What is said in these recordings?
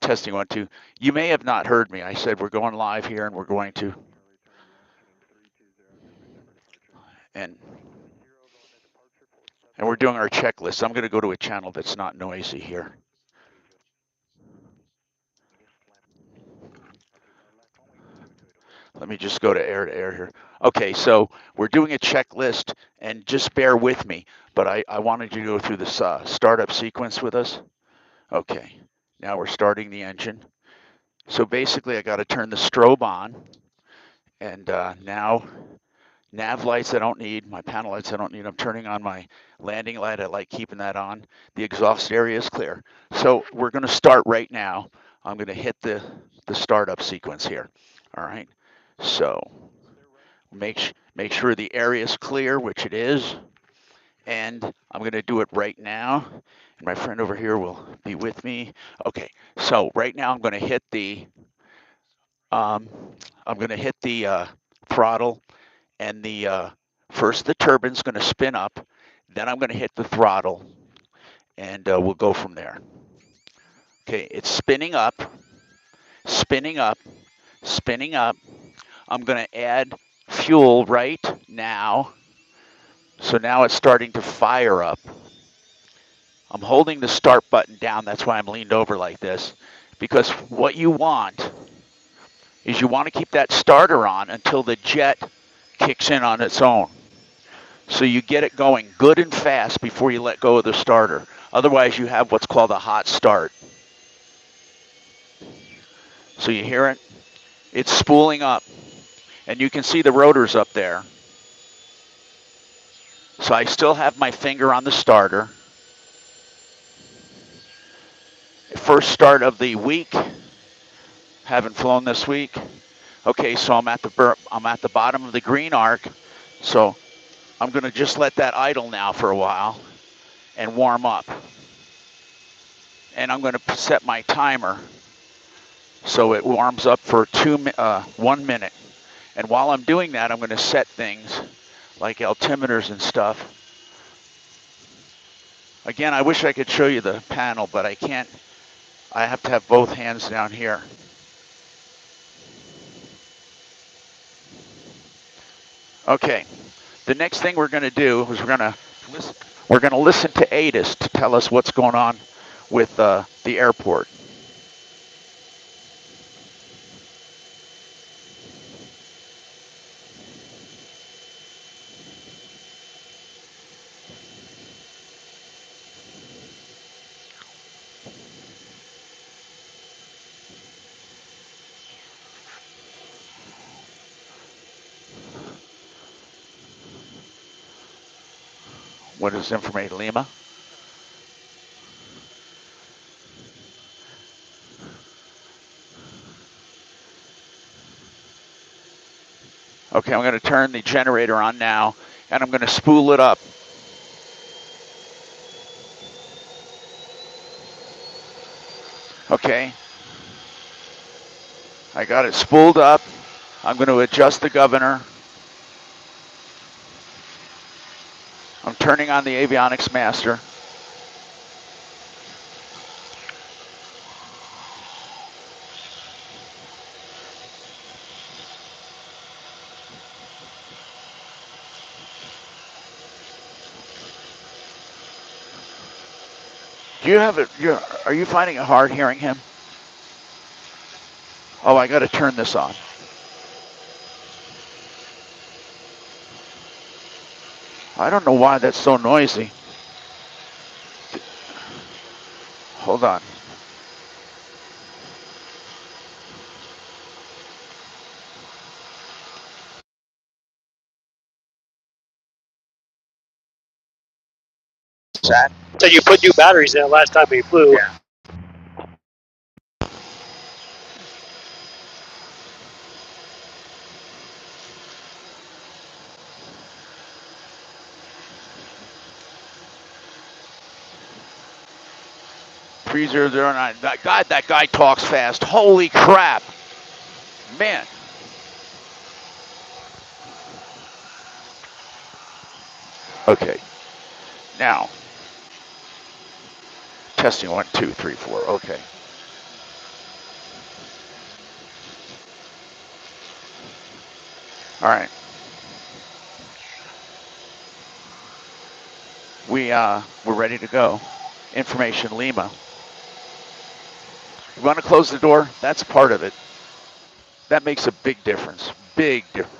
Testing 1, 2. You may have not heard me. I said we're going live here, and we're going to, and and we're doing our checklist. I'm going to go to a channel that's not noisy here. Let me just go to air here. Okay, so we're doing a checklist, and just bear with me, but I wanted you to go through this startup sequence with us. Okay, now we're starting the engine. So basically, I got to turn the strobe on, and now nav lights I don't need, my panel lights I don't need. I'm turning on my landing light. I like keeping that on. The exhaust area is clear. So we're going to start right now. I'm going to hit the startup sequence here. All right. So make sure the area is clear, which it is. And I'm going to do it right now. And my friend over here will be with me. Okay. So right now I'm going to hit the throttle, and the first the turbine's going to spin up, then I'm going to hit the throttle, and we'll go from there. Okay, it's spinning up, spinning up, spinning up. I'm going to add fuel right now. So now it's starting to fire up. I'm holding the start button down. That's why I'm leaned over like this, because what you want is you want to keep that starter on until the jet kicks in on its own. So you get it going good and fast before you let go of the starter. Otherwise, you have what's called a hot start. So you hear it? It's spooling up, and you can see the rotors up there. So I still have my finger on the starter. First start of the week. Haven't flown this week. Okay, so I'm at the bottom of the green arc. So I'm going to just let that idle now for a while and warm up. And I'm going to set my timer so it warms up for 1 minute. And while I'm doing that, I'm going to set things like altimeters and stuff. Again, I wish I could show you the panel, but I can't. I have to have both hands down here. Okay, the next thing we're going to do is we're going to listen to ATIS to tell us what's going on with the airport. What is information, Lima? Okay, I'm going to turn the generator on now, and I'm going to spool it up. Okay, I got it spooled up. I'm going to adjust the governor. I'm turning on the avionics master. Do you have it? Are you finding it hard hearing him? Oh, I got to turn this on. I don't know why that's so noisy. Hold on. So you put new batteries in last time we flew. Yeah. $3009. That guy talks fast. Holy crap. Man. Okay. Now. Testing 1, 2, 3, 4. Okay. All right. We're ready to go. Information Lima. You want to close the door? That's part of it. That makes a big difference. Big difference.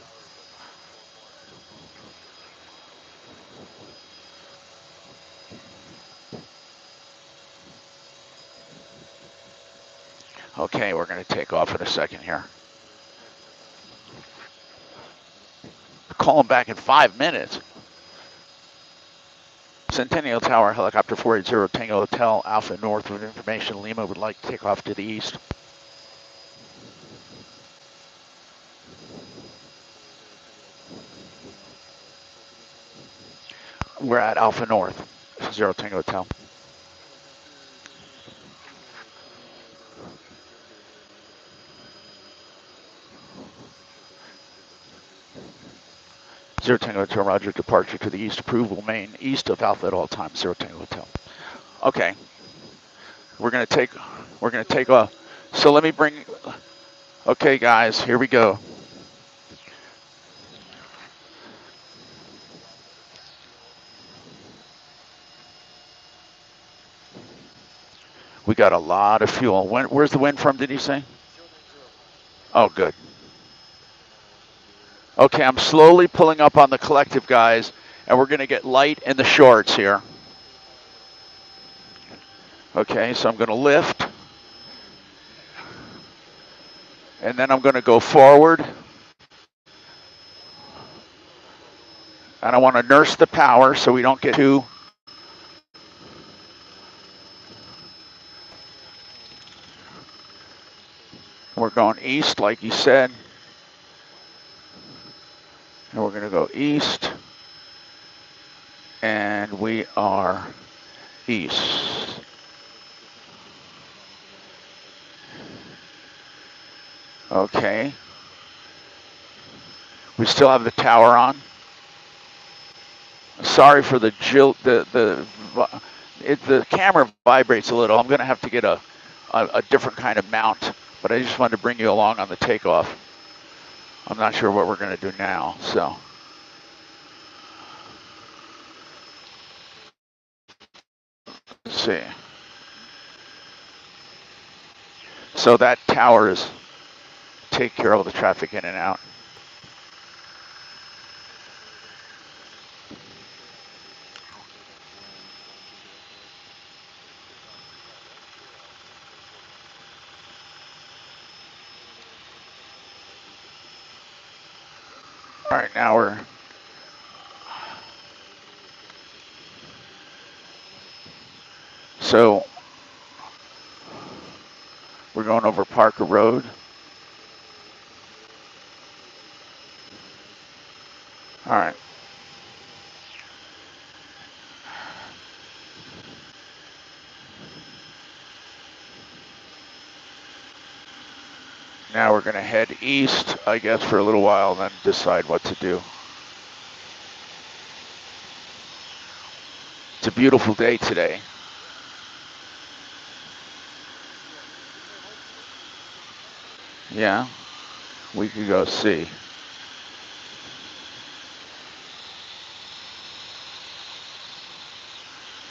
Okay, we're going to take off in a second here. Call him back in 5 minutes. Centennial Tower, helicopter 480 Tango Hotel, Alpha North with information. Lima would like to take off to the east. We're at Alpha North, 0 Tango Hotel. Zero Tango Hotel, Roger, departure to the east, approval main east of Alpha at all times, 0 Tango Hotel. Okay, we're gonna take off. So let me bring, okay guys, here we go. We got a lot of fuel. Where's the wind from, did he say? Oh, good. Okay, I'm slowly pulling up on the collective, guys, and we're gonna get light in the shorts here. Okay, so I'm gonna lift, and then I'm gonna go forward, and I wanna nurse the power so we don't get too, we're going east like you said, and we're gonna go east, and we are east. Okay. We still have the tower on. Sorry for the jilt. The camera vibrates a little. I'm going to have to get a different kind of mount, but I just wanted to bring you along on the takeoff. I'm not sure what we're going to do now, so. Let's see. So that tower is take care of the traffic in and out. All right, now we're going over Parker Road. All right. Now we're going to head east, I guess, for a little while, and then decide what to do. It's a beautiful day today. Yeah, we could go see.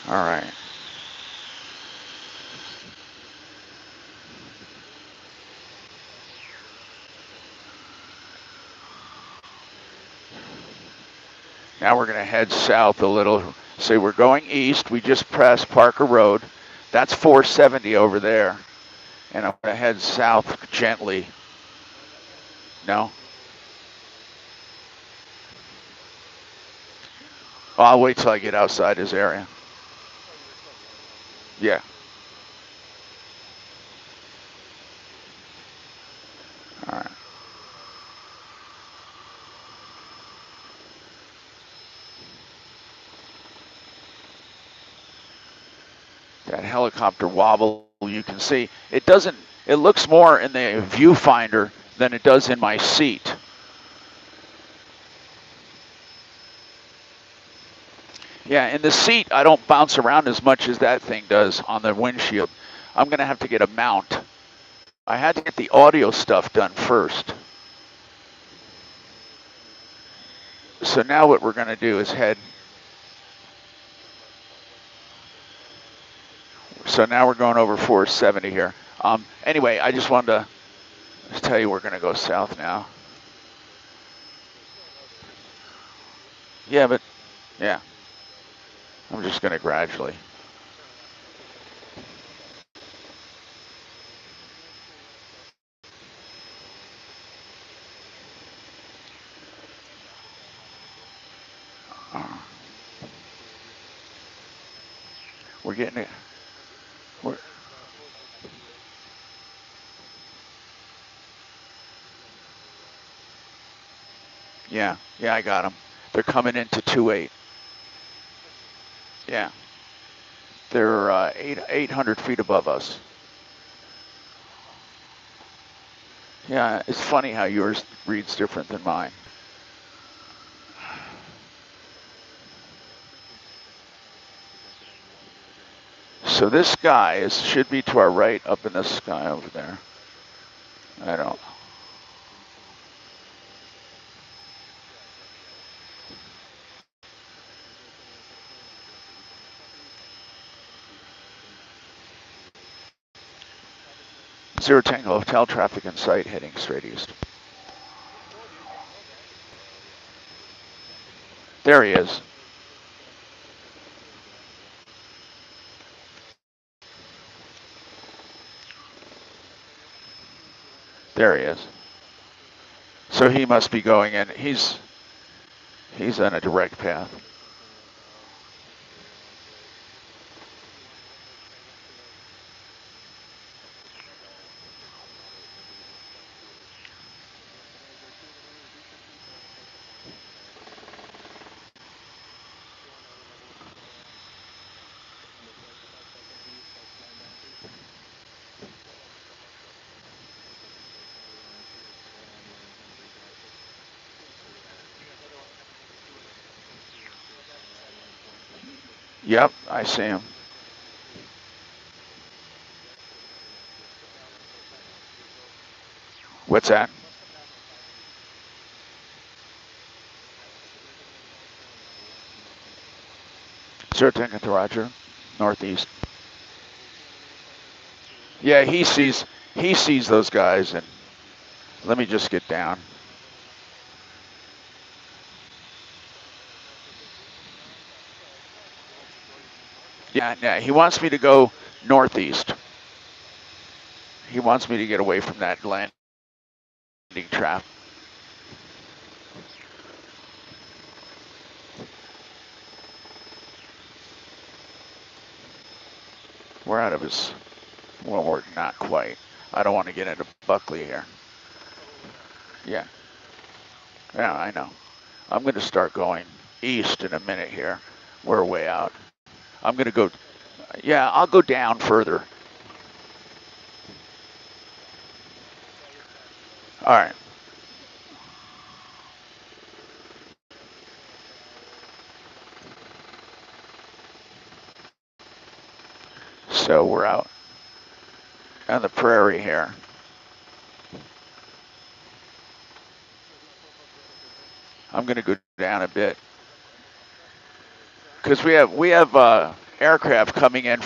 All right. Now we're going to head south a little. So we're going east. We just passed Parker Road. That's 470 over there. And I'm going to head south gently. No? I'll wait till I get outside his area. Yeah. All right. That helicopter wobble you can see. It doesn't, it looks more in the viewfinder than it does in my seat. Yeah, in the seat, I don't bounce around as much as that thing does on the windshield. I'm going to have to get a mount. I had to get the audio stuff done first. So now what we're going to do is head. So now we're going over 470 here. Anyway, I just wanted to tell you we're going to go south now. Yeah, but yeah, I'm just going to gradually. We're getting it. We're, yeah, I got them. They're coming into 2.8. Yeah, they're 800 feet above us. Yeah, it's funny how yours reads different than mine. So this guy should be to our right up in the sky over there. I don't. Zero Tango Hotel traffic in sight heading straight east. There he is. There he is. So he must be going in. He's on a direct path. Yep, I see him. What's that? Zero Tango to Roger, northeast. Yeah, he sees those guys, and let me just get down. Yeah, he wants me to go northeast. He wants me to get away from that landing trap. We're out of his. Well, we're not quite. I don't want to get into Buckley here. Yeah, I know. I'm going to start going east in a minute here. We're way out. I'm going to go. Yeah, I'll go down further. All right. So we're out on the prairie here. I'm going to go down a bit because we have aircraft coming in.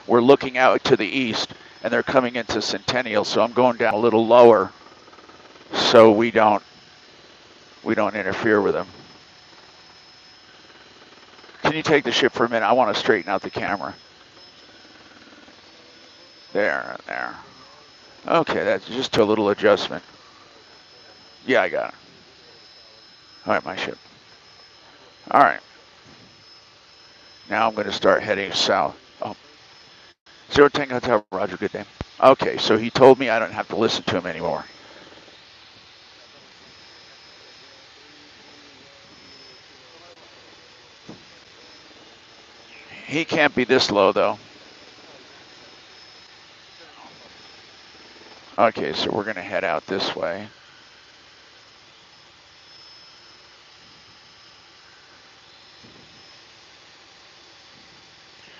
We're looking out to the east, and they're coming into Centennial. So I'm going down a little lower, so we don't interfere with them. Can you take the ship for a minute? I want to straighten out the camera. There. Okay, that's just a little adjustment. Yeah, I got it. All right, my ship. All right. Now I'm going to start heading south. Oh, Zero Tango Hotel, Roger, good day. Okay, so he told me I don't have to listen to him anymore. He can't be this low, though. Okay, so we're going to head out this way.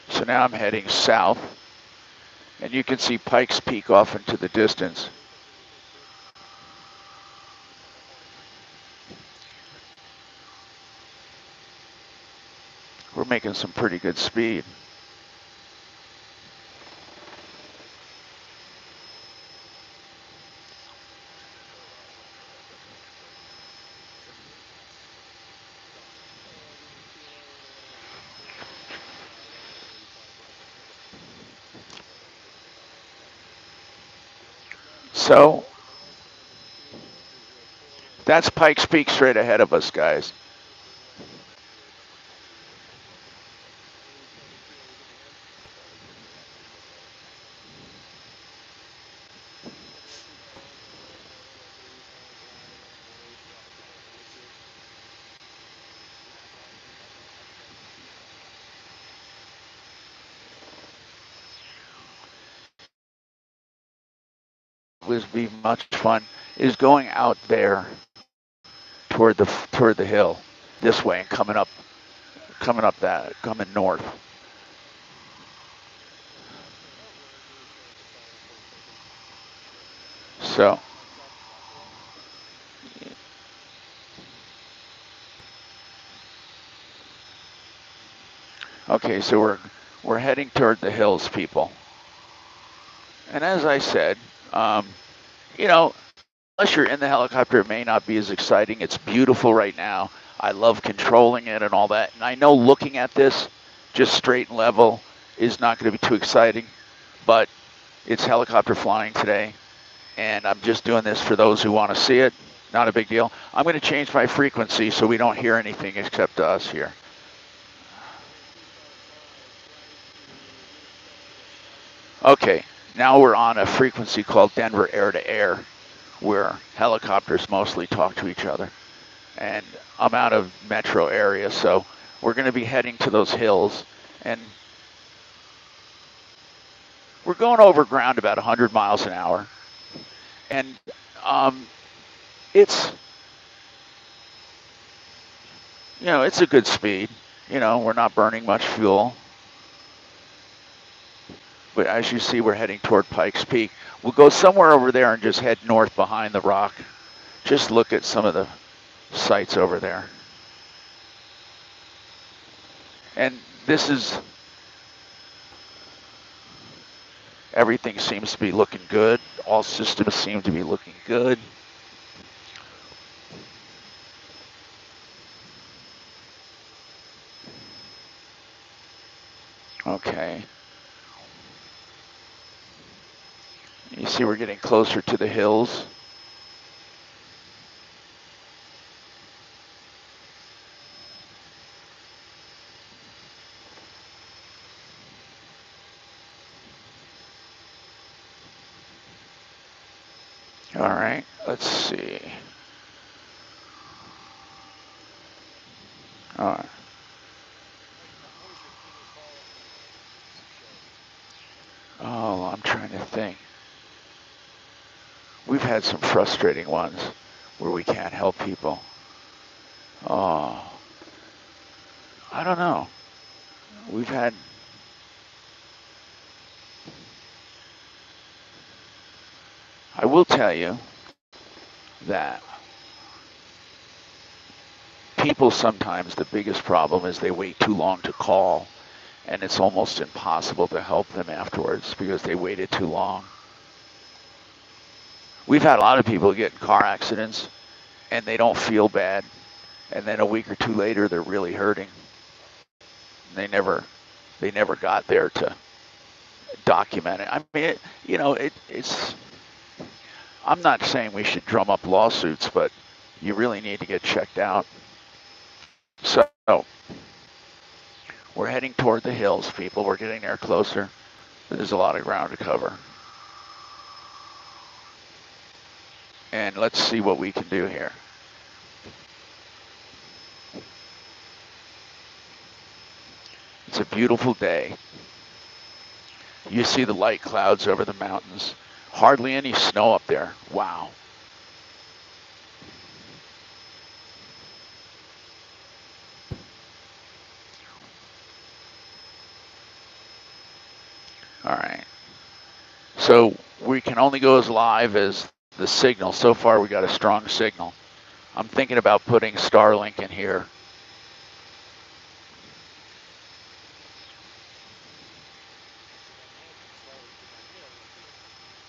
So now I'm heading south, and you can see Pikes Peak off into the distance. making some pretty good speed. So that's Pikes Peak straight ahead of us, guys. Would be much fun is going out there toward the hill this way and coming north. So okay, so we're heading toward the hills, people. And as I said, you know, unless you're in the helicopter, it may not be as exciting. It's beautiful right now. I love controlling it and all that. And I know looking at this, just straight and level, is not going to be too exciting. But it's helicopter flying today, and I'm just doing this for those who want to see it. Not a big deal. I'm going to change my frequency so we don't hear anything except us here. Okay, now we're on a frequency called Denver air-to-air, where helicopters mostly talk to each other. And I'm out of metro area, so we're going to be heading to those hills. And we're going over ground about 100 miles an hour. And it's, it's a good speed. We're not burning much fuel. But as you see, we're heading toward Pikes Peak. We'll go somewhere over there and just head north behind the rock. Just look at some of the sites over there. And this is, everything seems to be looking good. All systems seem to be looking good. Okay. You see we're getting closer to the hills. All right, let's see. All right. Oh, I'm trying to think. We've had some frustrating ones where we can't help people. Oh, I don't know. We've had, I will tell you that people sometimes, the biggest problem is they wait too long to call, and it's almost impossible to help them afterwards because they waited too long. We've had a lot of people get in car accidents, and they don't feel bad, and then a week or two later, they're really hurting. They never got there to document it. I mean, it's. I'm not saying we should drum up lawsuits, but you really need to get checked out. So we're heading toward the hills, people. We're getting there closer. There's a lot of ground to cover. And let's see what we can do here. It's a beautiful day. You see the light clouds over the mountains. Hardly any snow up there. Wow. All right. So we can only go as live as the signal. So far, we got a strong signal. I'm thinking about putting Starlink in here.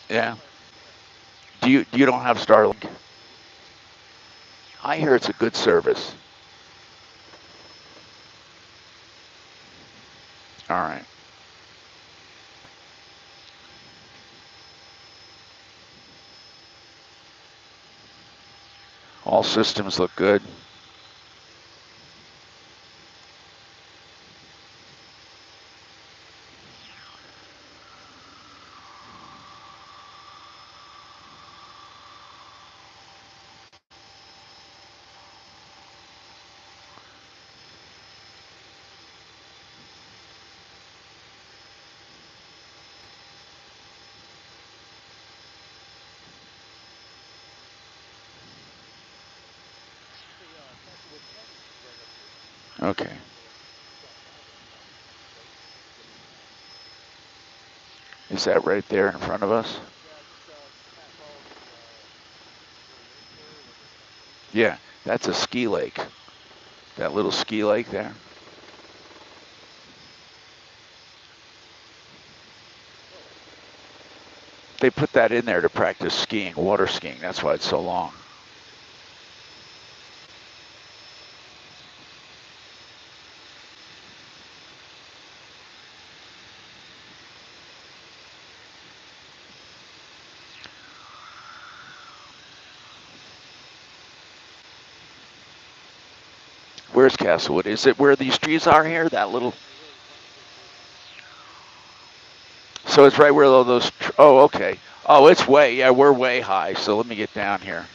Yeah. Do you don't have Starlink? I hear it's a good service. All right. All systems look good. Okay. Is that right there in front of us? Yeah, that's a ski lake. That little ski lake there. They put that in there to practice skiing, water skiing. That's why it's so long. Where's Castlewood? Is it where these trees are here? That little. So it's right where all those. Oh, okay. Oh, it's way. Yeah, we're way high. So let me get down here.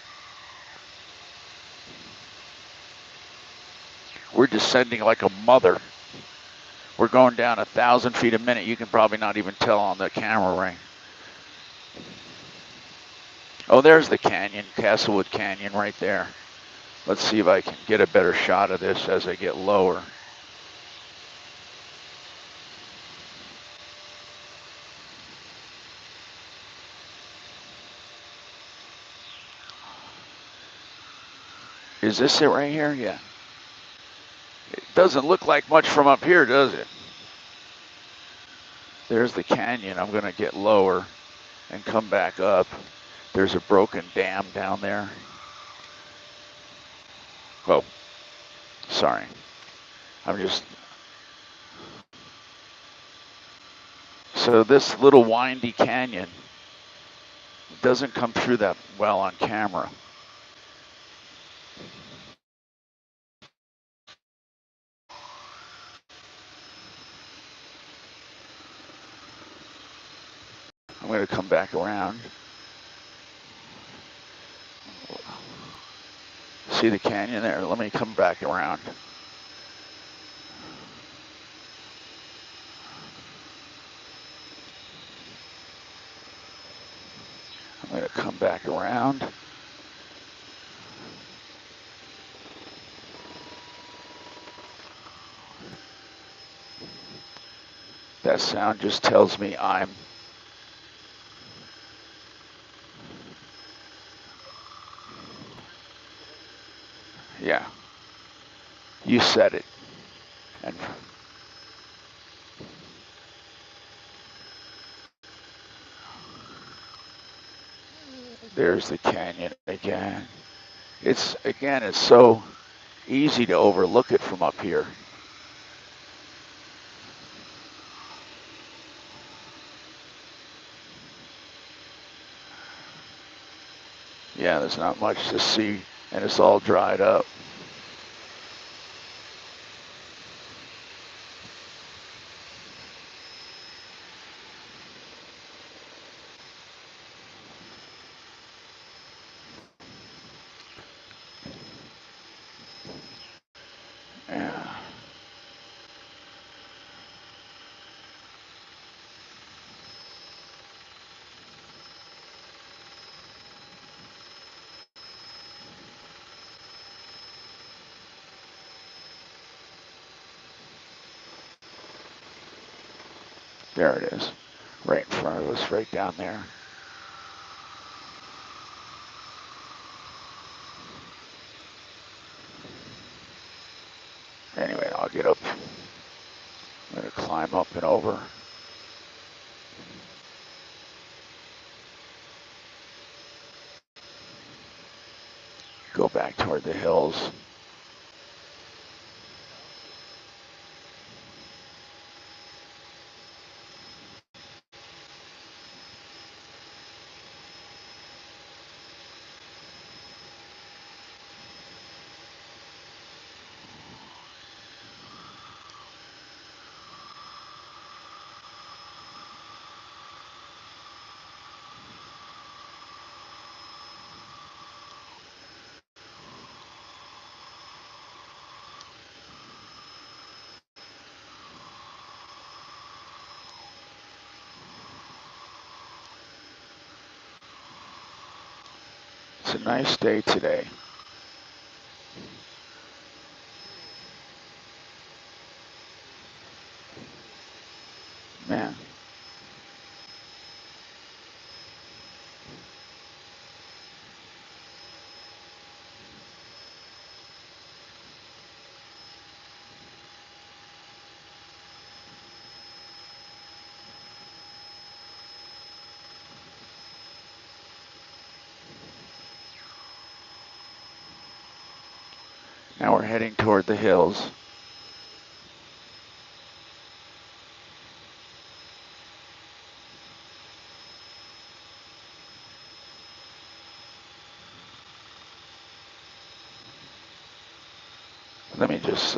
We're descending like a mother. We're going down 1,000 feet a minute. You can probably not even tell on the camera ring. Oh, there's the canyon, Castlewood Canyon right there. Let's see if I can get a better shot of this as I get lower. Is this it right here? Yeah. It doesn't look like much from up here, does it? There's the canyon. I'm going to get lower and come back up. There's a broken dam down there. Oh, sorry. I'm just. So this little windy canyon doesn't come through that well on camera. I'm going to come back around. See the canyon there? Let me come back around. I'm going to come back around. That sound just tells me I'm. Yeah, you said it. And there's the canyon again. It's so easy to overlook it from up here. Yeah, there's not much to see, and it's all dried up. Yeah. There it is, right in front of us, right down there. Anyway, I'll get up. I'm going to climb up and over. back toward the hills. It's a nice day today. Man. Now we're heading toward the hills. Let me just